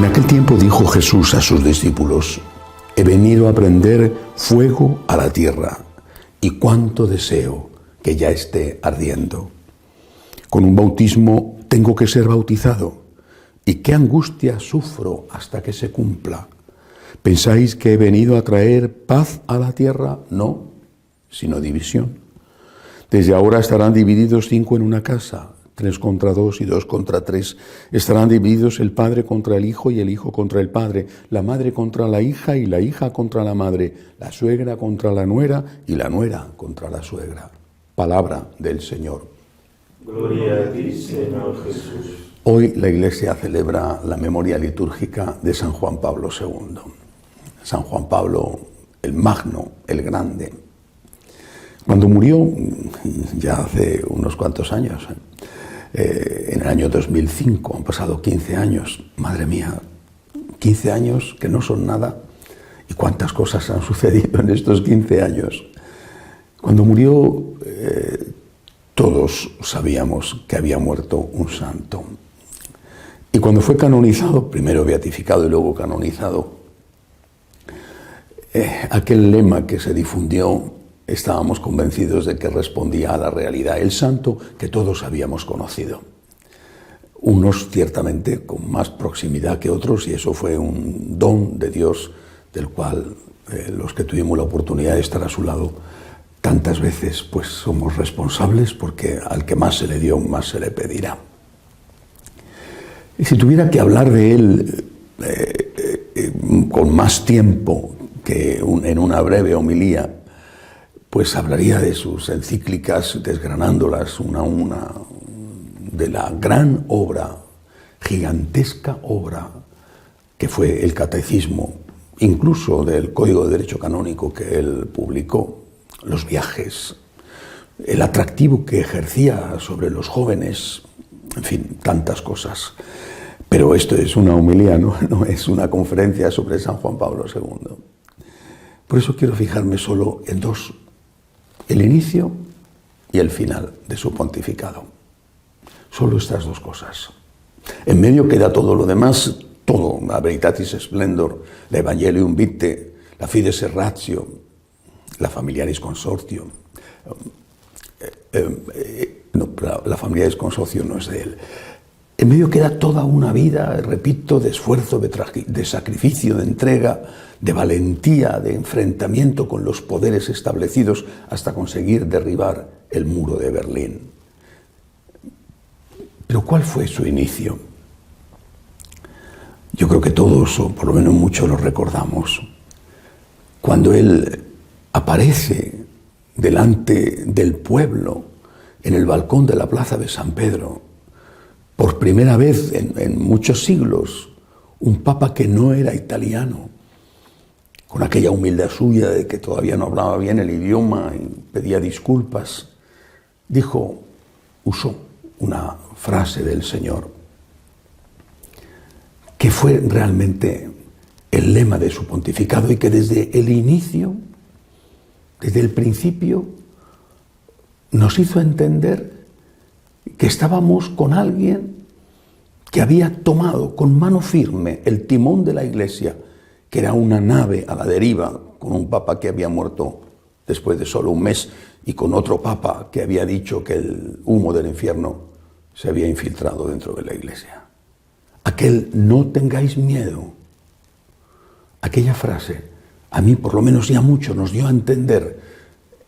En aquel tiempo dijo Jesús a sus discípulos: he venido a prender fuego a la tierra, y cuánto deseo que ya esté ardiendo. Con un bautismo tengo que ser bautizado, y qué angustia sufro hasta que se cumpla. ¿Pensáis que he venido a traer paz a la tierra? No, sino división. Desde ahora estarán divididos 5 en una casa, 3 contra 2 y 2 contra 3. Estarán divididos el padre contra el hijo y el hijo contra el padre, la madre contra la hija y la hija contra la madre, la suegra contra la nuera y la nuera contra la suegra. Palabra del Señor. Gloria a ti, Señor Jesús. Hoy la Iglesia celebra la memoria litúrgica de San Juan Pablo II. San Juan Pablo, el Magno, el Grande. Cuando murió, ya hace unos cuantos años, en el año 2005, han pasado 15 años, madre mía, 15 años que no son nada, y cuántas cosas han sucedido en estos 15 años. Cuando murió, todos sabíamos que había muerto un santo. Y cuando fue canonizado, primero beatificado y luego canonizado, aquel lema que se difundió, estábamos convencidos de que respondía a la realidad, el santo que todos habíamos conocido. Unos ciertamente con más proximidad que otros, y eso fue un don de Dios del cual los que tuvimos la oportunidad de estar a su lado tantas veces pues somos responsables, porque al que más se le dio, más se le pedirá. Y si tuviera que hablar de él con más tiempo que en una breve homilía, pues hablaría de sus encíclicas, desgranándolas una a una, de la gran obra, gigantesca obra, que fue el Catecismo, incluso del Código de Derecho Canónico que él publicó, los viajes, el atractivo que ejercía sobre los jóvenes, en fin, tantas cosas. Pero esto es una homilía, no es una conferencia sobre San Juan Pablo II. Por eso quiero fijarme solo en dos: el inicio y el final de su pontificado. Solo estas dos cosas. En medio queda todo lo demás, todo, la Veritatis Splendor, la Evangelium Vitae, la Fides et Ratio, la Familiaris Consortio. La Familiaris Consortio no es de él. En medio queda toda una vida, repito, de esfuerzo, de sacrificio, de entrega, de valentía, de enfrentamiento con los poderes establecidos hasta conseguir derribar el muro de Berlín. Pero ¿cuál fue su inicio? Yo creo que todos, o por lo menos muchos, lo recordamos. Cuando él aparece delante del pueblo en el balcón de la plaza de San Pedro, por primera vez en muchos siglos, un papa que no era italiano, con aquella humildad suya de que todavía no hablaba bien el idioma y pedía disculpas, usó una frase del Señor, que fue realmente el lema de su pontificado y que desde el inicio, desde el principio, nos hizo entender que estábamos con alguien que había tomado con mano firme el timón de la Iglesia, que era una nave a la deriva, con un papa que había muerto después de solo un mes y con otro papa que había dicho que el humo del infierno se había infiltrado dentro de la Iglesia. Aquel "no tengáis miedo", aquella frase, a mí por lo menos ya mucho nos dio a entender: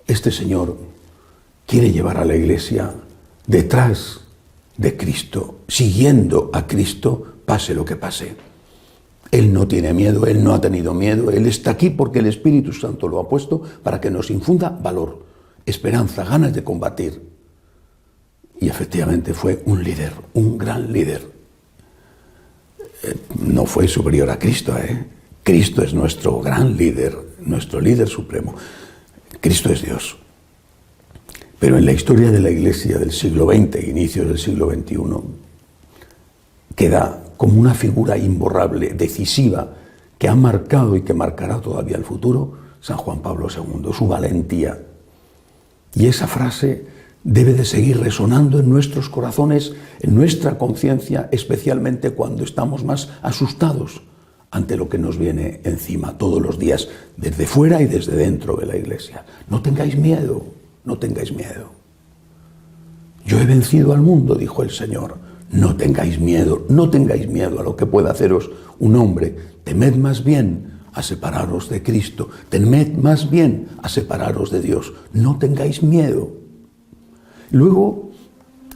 este Señor quiere llevar a la Iglesia detrás de Cristo, siguiendo a Cristo, pase lo que pase. Él no tiene miedo, Él no ha tenido miedo, Él está aquí porque el Espíritu Santo lo ha puesto para que nos infunda valor, esperanza, ganas de combatir. Y efectivamente fue un líder, un gran líder. No fue superior a Cristo, Cristo es nuestro gran líder, nuestro líder supremo. Cristo es Dios. Pero en la historia de la Iglesia del siglo XX, inicios del siglo XXI, queda como una figura imborrable, decisiva, que ha marcado y que marcará todavía el futuro, San Juan Pablo II, su valentía. Y esa frase debe de seguir resonando en nuestros corazones, en nuestra conciencia, especialmente cuando estamos más asustados ante lo que nos viene encima todos los días, desde fuera y desde dentro de la iglesia. No tengáis miedo, no tengáis miedo. Yo he vencido al mundo, dijo el Señor. No tengáis miedo a lo que pueda haceros un hombre. Temed más bien a separaros de Cristo. Temed más bien a separaros de Dios. No tengáis miedo. Luego,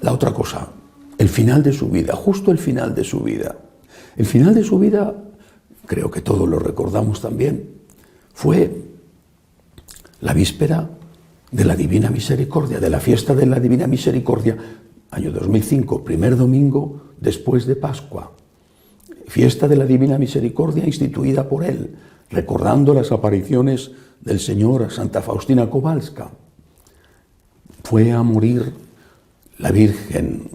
la otra cosa, el final de su vida, justo el final de su vida. El final de su vida, creo que todos lo recordamos también, fue la víspera de la Divina Misericordia, de la fiesta de la Divina Misericordia, año 2005, primer domingo después de Pascua. Fiesta de la Divina Misericordia instituida por él, recordando las apariciones del Señor a Santa Faustina Kowalska. Fue a morir, la Virgen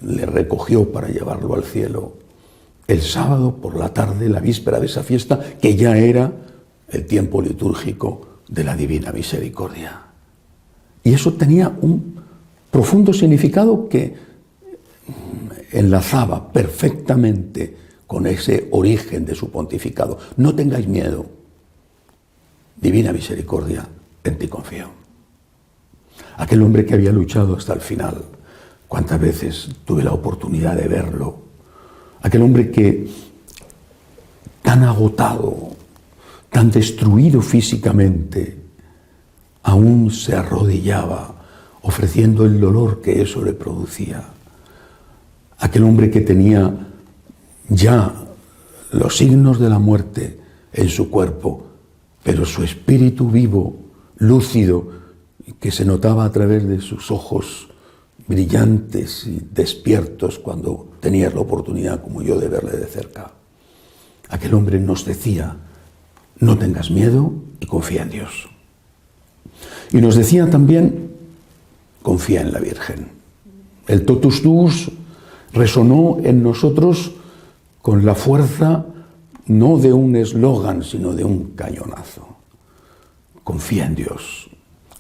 le recogió para llevarlo al cielo el sábado por la tarde, la víspera de esa fiesta, que ya era el tiempo litúrgico de la Divina Misericordia. Y eso tenía un profundo significado que enlazaba perfectamente con ese origen de su pontificado. No tengáis miedo, Divina Misericordia, en ti confío. Aquel hombre que había luchado hasta el final, cuántas veces tuve la oportunidad de verlo. Aquel hombre que, tan agotado, tan destruido físicamente, aún se arrodillaba ofreciendo el dolor que eso le producía. Aquel hombre que tenía ya los signos de la muerte en su cuerpo, pero su espíritu vivo, lúcido, que se notaba a través de sus ojos brillantes y despiertos cuando tenías la oportunidad, como yo, de verle de cerca. Aquel hombre nos decía, no tengas miedo y confía en Dios. Y nos decía también, confía en la Virgen. El totus tuus resonó en nosotros con la fuerza no de un eslogan, sino de un cañonazo. Confía en Dios,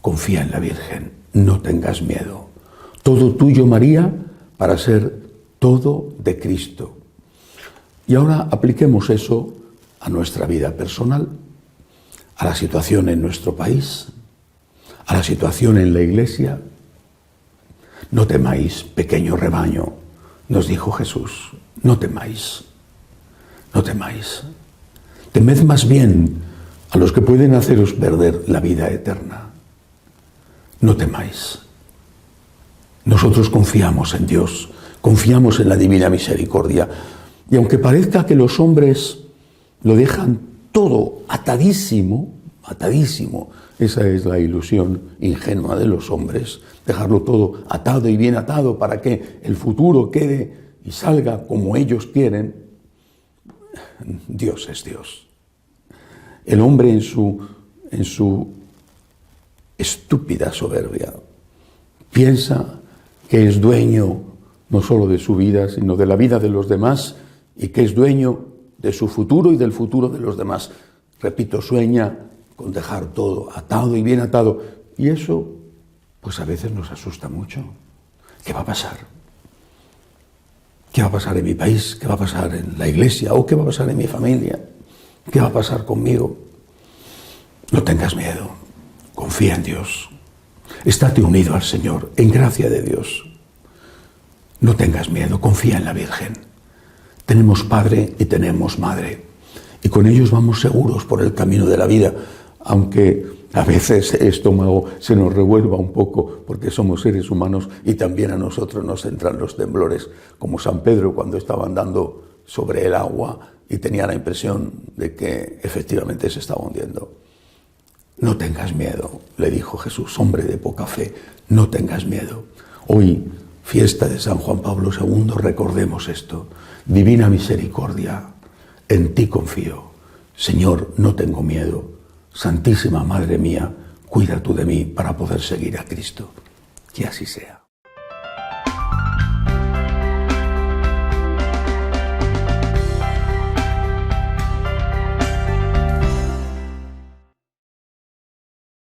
confía en la Virgen, no tengas miedo. Todo tuyo, María, para ser todo de Cristo. Y ahora apliquemos eso a nuestra vida personal, a la situación en nuestro país, a la situación en la Iglesia. No temáis, pequeño rebaño, nos dijo Jesús, no temáis, no temáis. Temed más bien a los que pueden haceros perder la vida eterna. No temáis. Nosotros confiamos en Dios, confiamos en la Divina Misericordia. Y aunque parezca que los hombres lo dejan todo atadísimo, esa es la ilusión ingenua de los hombres, dejarlo todo atado y bien atado para que el futuro quede y salga como ellos quieren. Dios es Dios. El hombre en su estúpida soberbia piensa que es dueño no solo de su vida, sino de la vida de los demás, y que es dueño de su futuro y del futuro de los demás. Repito, sueña con dejar todo atado y bien atado. Y eso, pues a veces nos asusta mucho. ¿Qué va a pasar? ¿Qué va a pasar en mi país? ¿Qué va a pasar en la Iglesia? ¿O qué va a pasar en mi familia? ¿Qué va a pasar conmigo? No tengas miedo. Confía en Dios. Estate unido al Señor, en gracia de Dios. No tengas miedo, confía en la Virgen. Tenemos Padre y tenemos Madre. Y con ellos vamos seguros por el camino de la vida, aunque a veces el estómago se nos revuelva un poco, porque somos seres humanos y también a nosotros nos entran los temblores, como San Pedro cuando estaba andando sobre el agua y tenía la impresión de que efectivamente se estaba hundiendo. No tengas miedo, le dijo Jesús, hombre de poca fe, no tengas miedo. Hoy, fiesta de San Juan Pablo II, recordemos esto. Divina Misericordia, en ti confío. Señor, no tengo miedo. Santísima Madre mía, cuida tú de mí para poder seguir a Cristo. Que así sea.